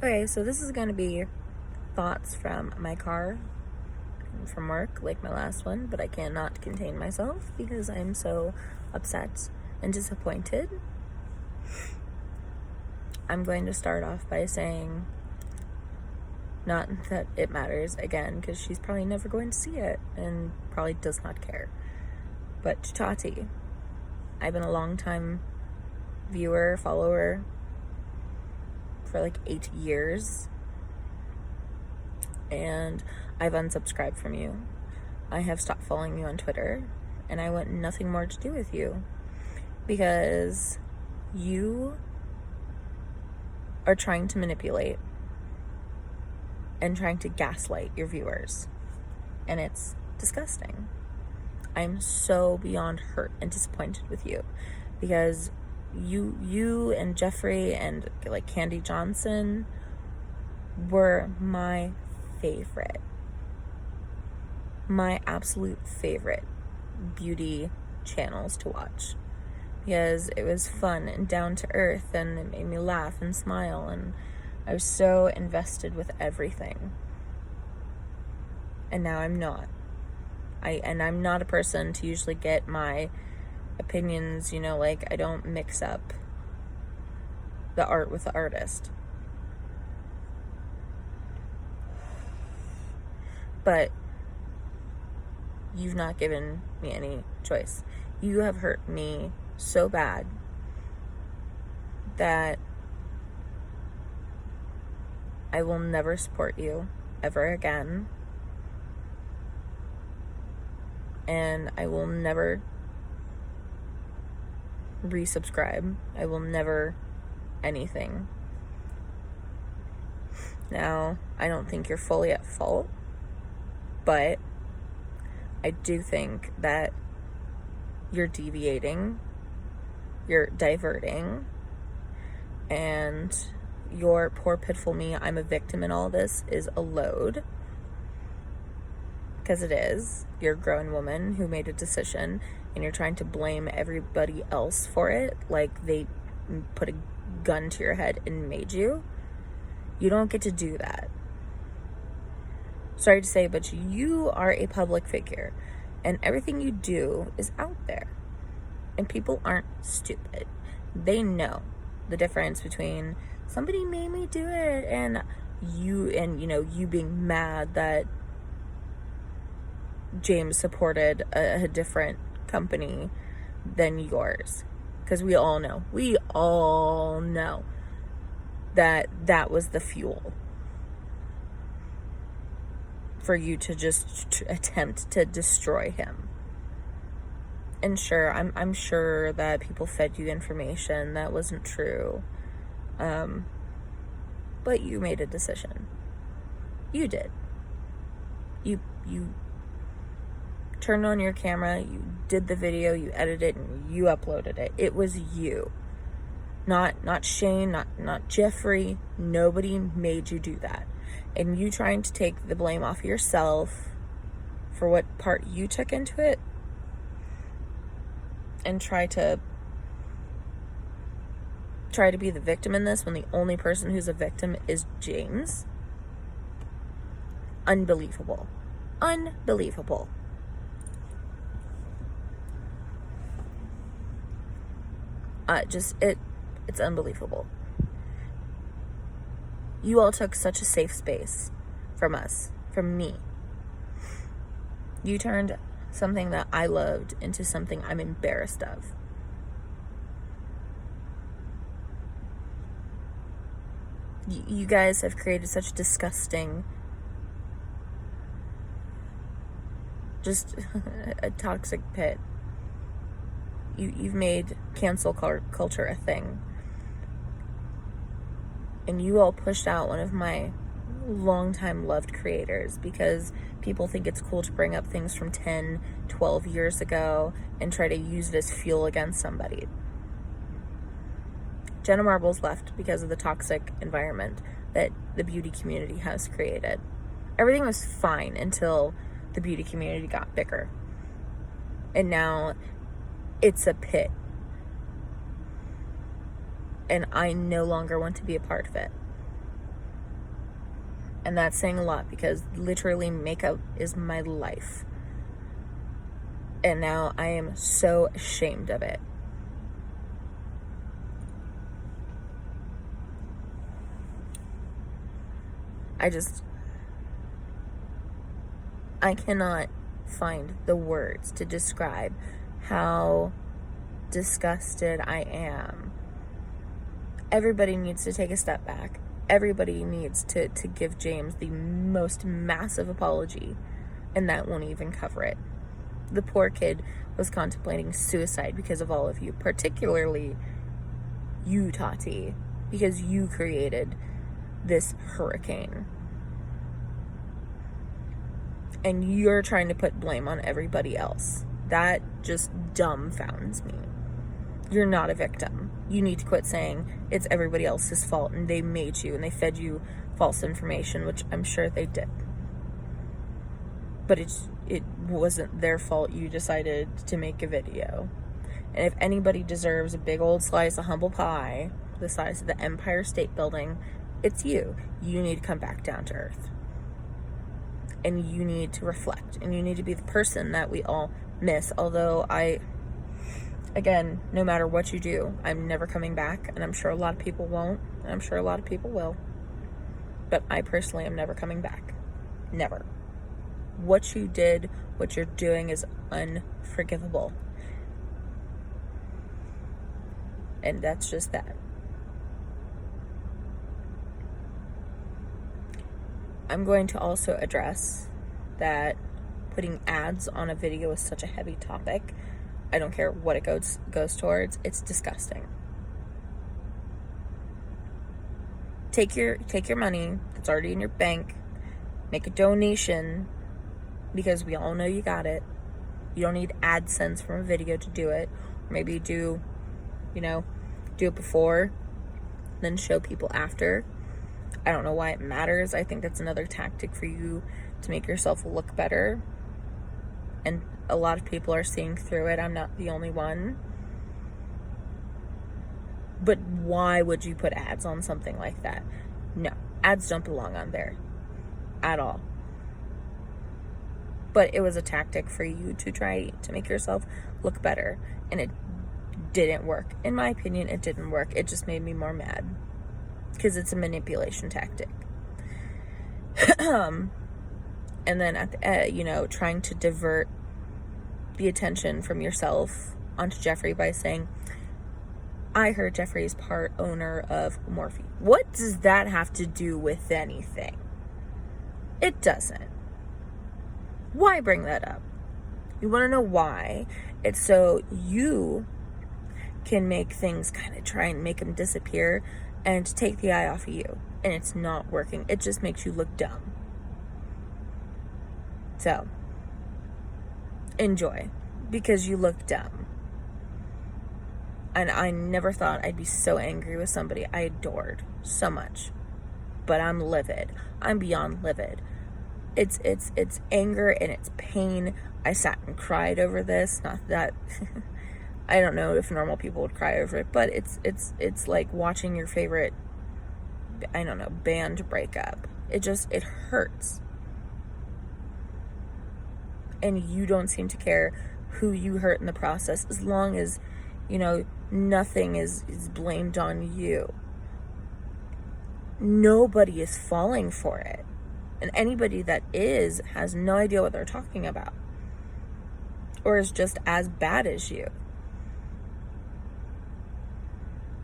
Okay, so this is going to be thoughts from my car from work, like my last one, but I cannot contain myself because I'm so upset and disappointed. I'm going to start off by saying, not that it matters again, because she's probably never going to see it and probably does not care. But to Tati, I've been a long time viewer, follower for like 8 years, and I've unsubscribed from you. I have stopped following you on Twitter, and I want nothing more to do with you because you are trying to manipulate and trying to gaslight your viewers, and it's disgusting. I'm so beyond hurt and disappointed with you because you and Jeffree and like Candy Johnson were my favorite, my absolute favorite beauty channels to watch because it was fun and down to earth and it made me laugh and smile, and I was so invested with everything. And now I'm not. I'm not a person to usually get my opinions, like I don't mix up the art with the artist. But you've not given me any choice. You have hurt me so bad that I will never support you ever again. And I will never resubscribe. I will never anything. Now, I don't think you're fully at fault, but I do think that you're deviating, you're diverting, and your poor pitiful me, I'm a victim in all this is a load. Because it is. You're a grown woman who made a decision and you're trying to blame everybody else for it, like they put a gun to your head and made you. You don't get to do that. Sorry to say, but you are a public figure and everything you do is out there. And people aren't stupid. They know the difference between somebody made me do it and you being mad that James supported a different company than yours. Because we all know that was the fuel for you to just attempt to destroy him. And sure, I'm sure that people fed you information that wasn't true. But you made a decision. You did. You turned on your camera, you did the video, you edited it, and you uploaded it. It was you. Not Shane, not Jeffree. Nobody made you do that. And you trying to take the blame off yourself for what part you took into it and try to be the victim in this when the only person who's a victim is James. Unbelievable. It's unbelievable. You all took such a safe space from us, from me. You turned something that I loved into something I'm embarrassed of. You guys have created such disgusting, just a toxic pit. You've made cancel culture a thing. And you all pushed out one of my longtime loved creators because people think it's cool to bring up things from 10, 12 years ago and try to use it as fuel against somebody. Jenna Marbles left because of the toxic environment that the beauty community has created. Everything was fine until the beauty community got bigger. And now it's a pit. And I no longer want to be a part of it. And that's saying a lot, because literally makeup is my life. And now I am so ashamed of it. I cannot find the words to describe how disgusted I am. Everybody needs to take a step back. Everybody needs to give James the most massive apology, and that won't even cover it. The poor kid was contemplating suicide because of all of you, particularly you, Tati, because you created this hurricane. And you're trying to put blame on everybody else. That just dumbfounds me. You're not a victim. You need to quit saying it's everybody else's fault and they made you and they fed you false information, which I'm sure they did. But it wasn't their fault you decided to make a video. And if anybody deserves a big old slice of humble pie the size of the Empire State Building, it's you. You need to come back down to earth. And you need to reflect. And you need to be the person that we all miss. Although again, no matter what you do, I'm never coming back. And I'm sure a lot of people won't. And I'm sure a lot of people will. But I personally am never coming back. Never. What you did, what you're doing is unforgivable. And that's just that. I'm going to also address that putting ads on a video is such a heavy topic. I don't care what it goes towards. It's disgusting. Take your money that's already in your bank, make a donation, because we all know you got it. You don't need AdSense from a video to do it. Or maybe do it before, then show people after. I don't know why it matters. I think that's another tactic for you to make yourself look better. And a lot of people are seeing through it. I'm not the only one. But why would you put ads on something like that? No, ads don't belong on there at all. But it was a tactic for you to try to make yourself look better. And it didn't work. In my opinion, it didn't work. It just made me more mad. Because it's a manipulation tactic. And then at the trying to divert the attention from yourself onto Jeffree by saying, I heard Jeffree's part owner of Morphe. What does that have to do with anything? It doesn't. Why bring that up? You want to know why? It's so you can make things kind of try and make them disappear and take the eye off of you. And it's not working. It just makes you look dumb. So, enjoy. Because you look dumb. And I never thought I'd be so angry with somebody I adored so much. But I'm livid. I'm beyond livid. It's anger and it's pain. I sat and cried over this. Not that I don't know if normal people would cry over it, but it's like watching your favorite, I don't know, band break up. It hurts. And you don't seem to care who you hurt in the process, as long as, nothing is blamed on you. Nobody is falling for it. And anybody that has no idea what they're talking about. Or is just as bad as you.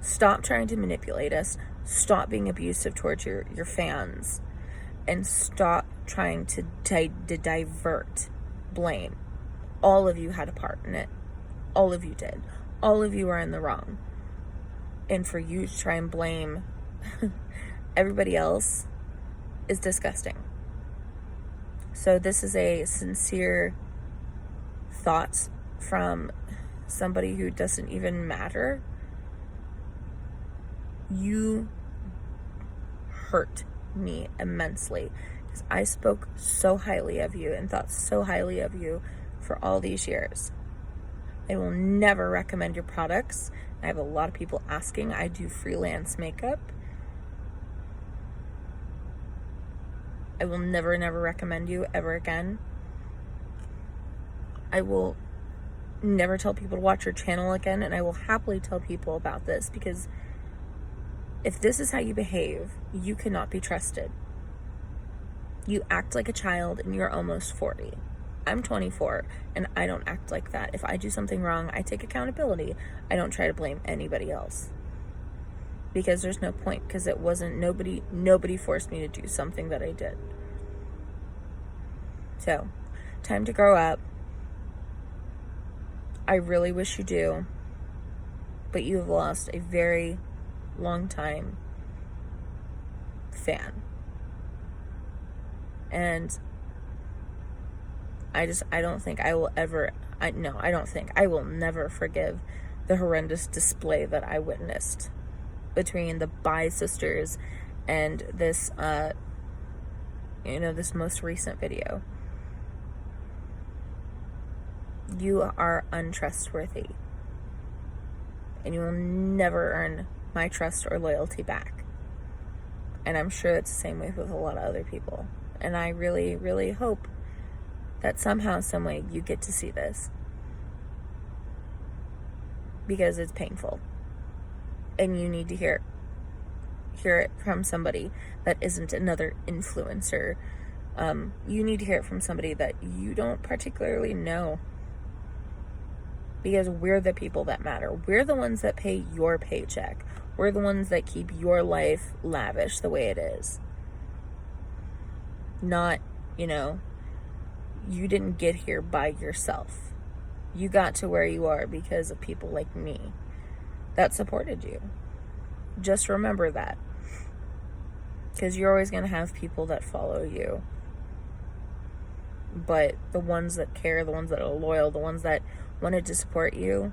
Stop trying to manipulate us. Stop being abusive towards your fans. And stop trying to divert blame. All of you had a part in it. All of you did. All of you are in the wrong. And for you to try and blame everybody else is disgusting. So this is a sincere thoughts from somebody who doesn't even matter. You hurt me immensely because I spoke so highly of you and thought so highly of you for all these years. I will never recommend your products. I have a lot of people asking. I do freelance makeup. I will never, never recommend you ever again. I will never tell people to watch your channel again, and I will happily tell people about this, because if this is how you behave, you cannot be trusted. You act like a child and you're almost 40. I'm 24 and I don't act like that. If I do something wrong, I take accountability. I don't try to blame anybody else, because there's no point, because it wasn't, nobody forced me to do something that I did. So, time to grow up. I really wish you do, but you have lost a very long time fan. And I don't think I will ever, I will never forgive the horrendous display that I witnessed between the Bi sisters and this, this most recent video. You are untrustworthy, and you will never earn my trust or loyalty back. And I'm sure it's the same way with a lot of other people. And I really, really hope that somehow, some way, you get to see this, because it's painful, and you need to hear it from somebody that isn't another influencer. You need to hear it from somebody that you don't particularly know, because we're the people that matter. We're the ones that pay your paycheck. We're the ones that keep your life lavish the way it is. Not, you didn't get here by yourself. You got to where you are because of people like me that supported you. Just remember that, because you're always going to have people that follow you. But the ones that care, the ones that are loyal, the ones that wanted to support you,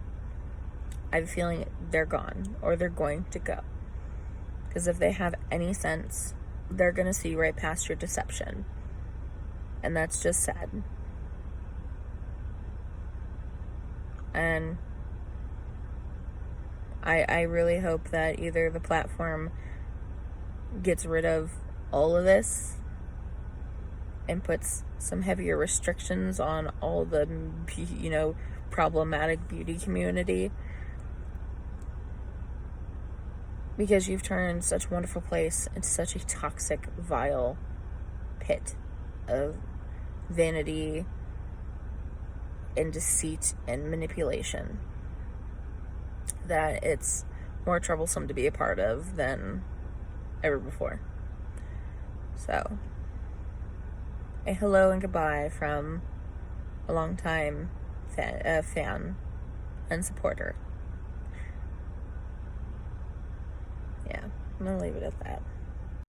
I have a feeling they're gone, or they're going to go. Because if they have any sense, they're going to see right past your deception. And that's just sad. And I really hope that either the platform gets rid of all of this and puts some heavier restrictions on all the, problematic beauty community, because you've turned such a wonderful place into such a toxic, vile pit of vanity and deceit and manipulation that it's more troublesome to be a part of than ever before. So, a hello and goodbye from a long-time fan and supporter. Yeah, I'm gonna leave it at that.